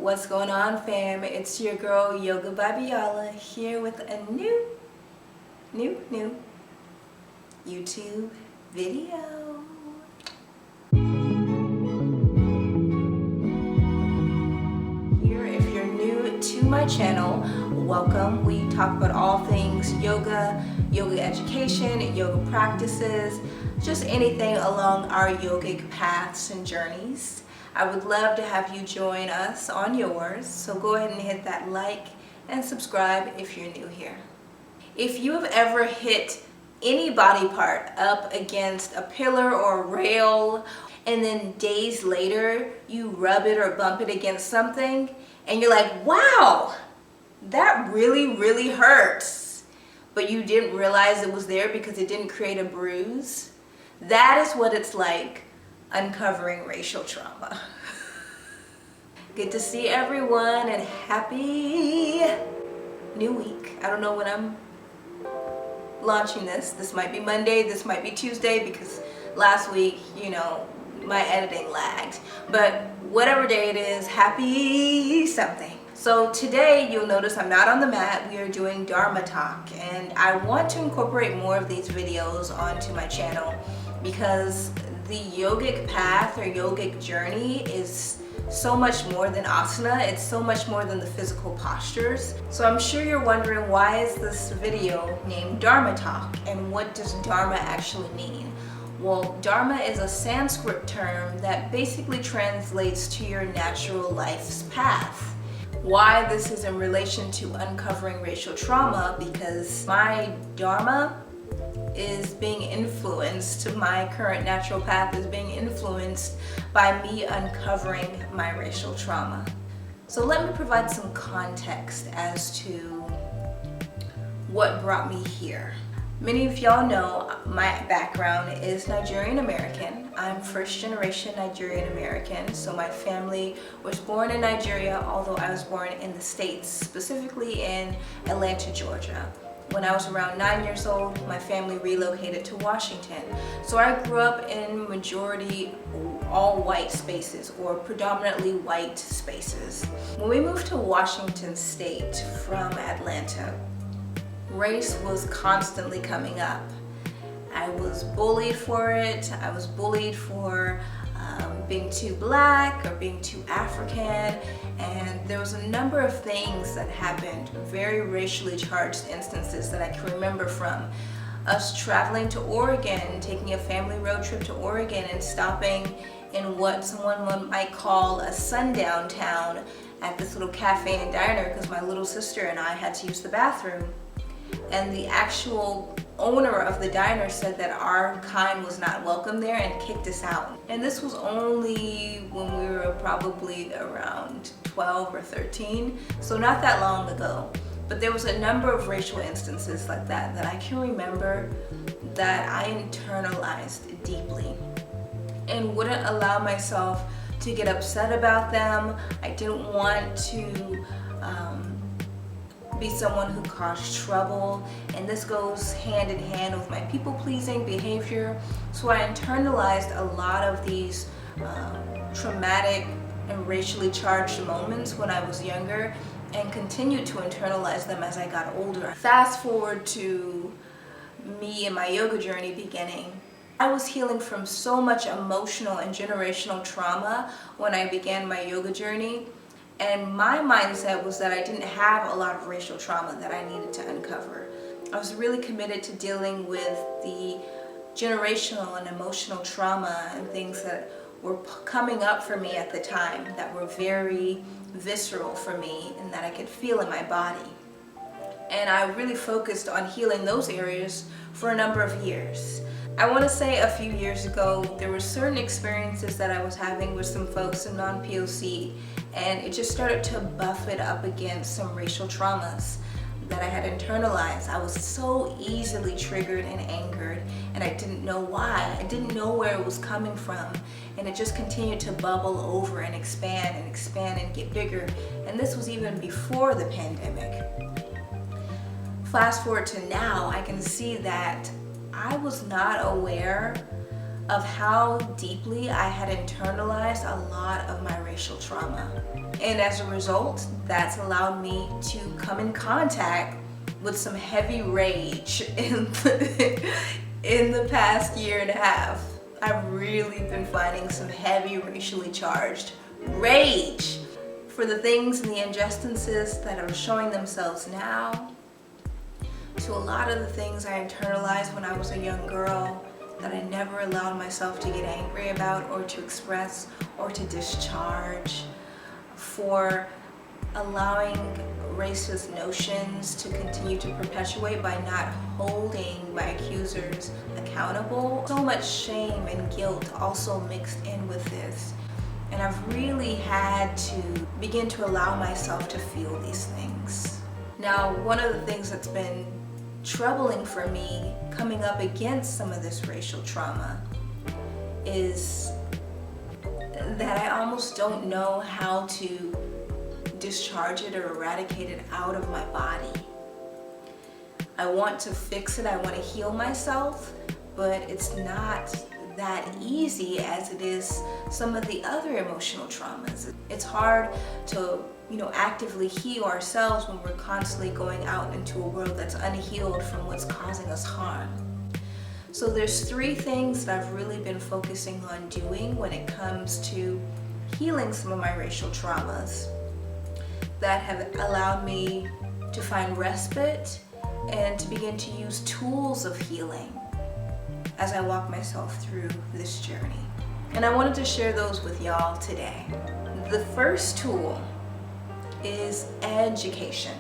What's going on, fam? It's your girl Yoga by Biola here with a new YouTube video. Here, if you're new to my channel, welcome. We talk about all things yoga education, yoga practices, just anything along our yogic paths and journeys. I would love to have you join us on yours, so go ahead and hit that like and subscribe if you're new here. If you have ever hit any body part up against a pillar or a rail, and then days later you rub it or bump it against something, and you're like, wow, that really hurts, but you didn't realize it was there because it didn't create a bruise, that is what it's like uncovering racial trauma. Good to see everyone and happy new week. I don't know when I'm launching this. This might be Monday, this might be Tuesday, because last week, my editing lagged. But whatever day it is, happy something. So today you'll notice I'm not on the mat. We are doing Dharma talk, and I want to incorporate more of these videos onto my channel because the yogic path or yogic journey is so much more than asana. It's so much more than the physical postures. So I'm sure you're wondering, why is this video named Dharma Talk, and what does Dharma actually mean? Well, Dharma is a Sanskrit term that basically translates to your natural life's path. Why this is in relation to uncovering racial trauma, because my Dharma is being influenced, my current natural path is being influenced by me uncovering my racial trauma. So let me provide some context as to what brought me here. Many of y'all know my background is Nigerian American. I'm first generation Nigerian American, so my family was born in Nigeria, although I was born in the States, specifically in Atlanta, Georgia. When I was around 9 years old, my family relocated to Washington. So I grew up in majority all white spaces, or predominantly white spaces. When we moved to Washington State from Atlanta, race was constantly coming up. I was bullied for it. I was bullied for being too black or being too African, and there was a number of things that happened, very racially charged instances that I can remember from us traveling to Oregon, taking a family road trip to Oregon and stopping in what someone might call a sundown town at this little cafe and diner because my little sister and I had to use the bathroom. And the actual owner of the diner said that our kind was not welcome there and kicked us out. And this was only when we were probably around 12 or 13, so not that long ago. But there was a number of racial instances like that I can remember that I internalized deeply and wouldn't allow myself to get upset about them. I didn't want to be someone who caused trouble, and this goes hand in hand with my people-pleasing behavior. So I internalized a lot of these traumatic and racially charged moments when I was younger, and continued to internalize them as I got older. Fast forward to me and my yoga journey beginning. I was healing from so much emotional and generational trauma when I began my yoga journey. And my mindset was that I didn't have a lot of racial trauma that I needed to uncover. I was really committed to dealing with the generational and emotional trauma and things that were coming up for me at the time that were very visceral for me and that I could feel in my body. And I really focused on healing those areas for a number of years. I want to say a few years ago, there were certain experiences that I was having with some folks in non-POC, and it just started to buff it up against some racial traumas that I had internalized. I was so easily triggered and angered, and I didn't know why. I didn't know where it was coming from, and it just continued to bubble over and expand and get bigger. And this was even before the pandemic. Fast forward to now, I can see that I was not aware of how deeply I had internalized a lot of my racial trauma. And as a result, that's allowed me to come in contact with some heavy rage in the past year and a half. I've really been finding some heavy racially charged rage for the things and the injustices that are showing themselves now, to a lot of the things I internalized when I was a young girl that I never allowed myself to get angry about or to express or to discharge, for allowing racist notions to continue to perpetuate by not holding my accusers accountable. So much shame and guilt also mixed in with this. And I've really had to begin to allow myself to feel these things. Now, one of the things that's been troubling for me coming up against some of this racial trauma is that I almost don't know how to discharge it or eradicate it out of my body. I want to fix it, I want to heal myself, but it's not that easy as it is some of the other emotional traumas. It's hard to, actively heal ourselves when we're constantly going out into a world that's unhealed from what's causing us harm. So there's 3 things that I've really been focusing on doing when it comes to healing some of my racial traumas that have allowed me to find respite and to begin to use tools of healing as I walk myself through this journey. And I wanted to share those with y'all today. The first tool is education.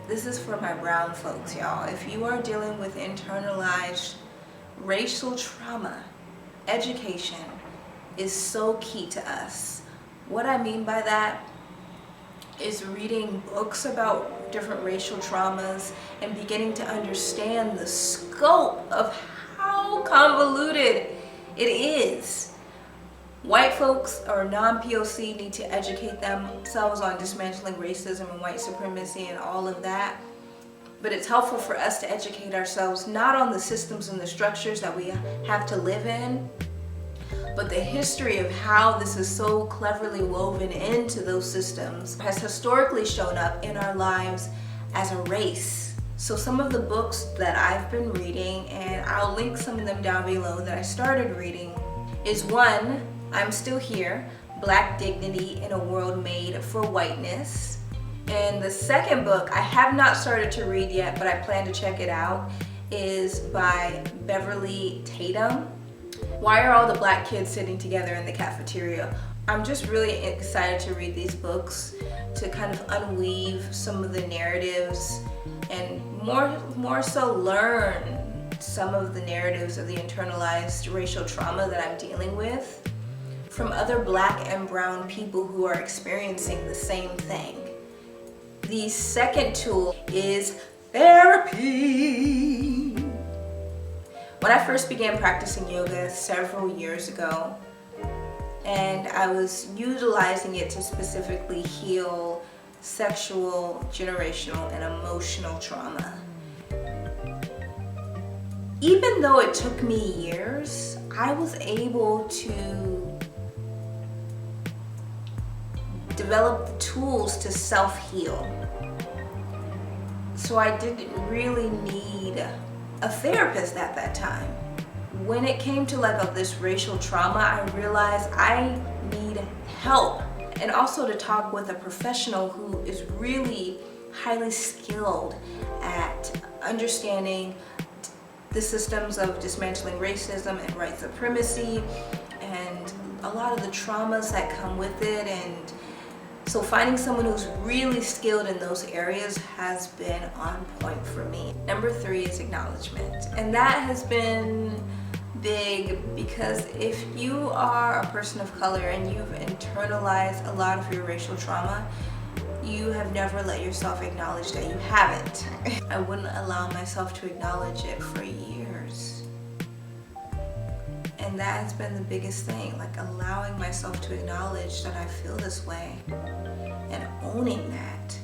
This is for my brown folks, y'all. If you are dealing with internalized racial trauma, education is so key to us. What I mean by that is reading books about different racial traumas and beginning to understand the scope of how convoluted it is. White folks or non-POC need to educate themselves on dismantling racism and white supremacy and all of that. But it's helpful for us to educate ourselves not on the systems and the structures that we have to live in, but the history of how this is so cleverly woven into those systems has historically shown up in our lives as a race. So some of the books that I've been reading, and I'll link some of them down below that I started reading, is one, I'm Still Here, Black Dignity in a World Made for Whiteness. And the second book I have not started to read yet, but I plan to check it out, is by Beverly Tatum. Why Are All the Black Kids Sitting Together in the Cafeteria? I'm just really excited to read these books to kind of unweave some of the narratives and more so learn some of the narratives of the internalized racial trauma that I'm dealing with from other Black and brown people who are experiencing the same thing. The second tool is therapy. When I first began practicing yoga several years ago, and I was utilizing it to specifically heal sexual, generational, and emotional trauma. Even though it took me years, I was able to develop the tools to self-heal. So I didn't really need a therapist at that time. When it came to this racial trauma, I realized I need help, and also to talk with a professional who is really highly skilled at understanding the systems of dismantling racism and white supremacy and a lot of the traumas that come with it. And so finding someone who's really skilled in those areas has been on point for me. Number 3 is acknowledgement. And that has been big because if you are a person of color and you've internalized a lot of your racial trauma, you have never let yourself acknowledge that you haven't. I wouldn't allow myself to acknowledge it for years. And that has been the biggest thing, allowing myself to acknowledge that I feel this way and owning that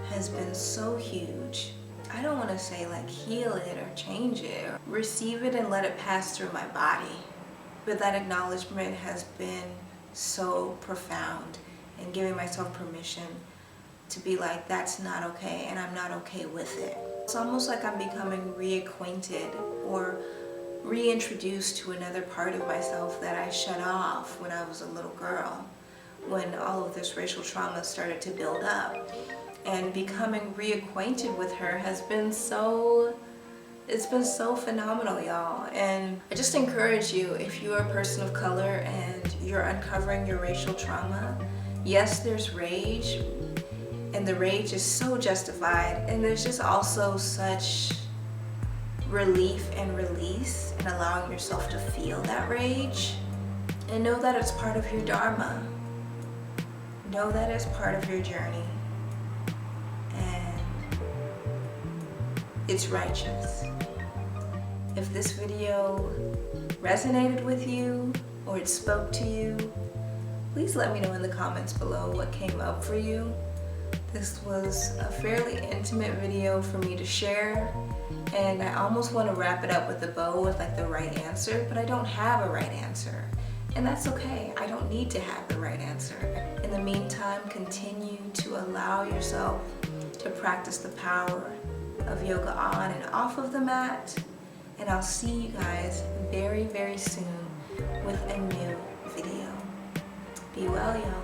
has been so huge. I don't want to say heal it or change it, or receive it and let it pass through my body. But that acknowledgement has been so profound, and giving myself permission to be like, that's not okay, and I'm not okay with it. It's almost like I'm becoming reacquainted or reintroduced to another part of myself that I shut off when I was a little girl, when all of this racial trauma started to build up. And becoming reacquainted with her has been it's been so phenomenal, y'all. And I just encourage you, if you're a person of color and you're uncovering your racial trauma, yes, there's rage, and the rage is so justified, and there's just also such relief and release in allowing yourself to feel that rage. And know that it's part of your Dharma. Know that it's part of your journey. And it's righteous. If this video resonated with you or it spoke to you, please let me know in the comments below what came up for you. This was a fairly intimate video for me to share, and I almost want to wrap it up with a bow with like the right answer, but I don't have a right answer. And that's okay. I don't need to have the right answer. In the meantime, continue to allow yourself to practice the power of yoga on and off of the mat. And I'll see you guys very, very soon with a new video. Be well, y'all.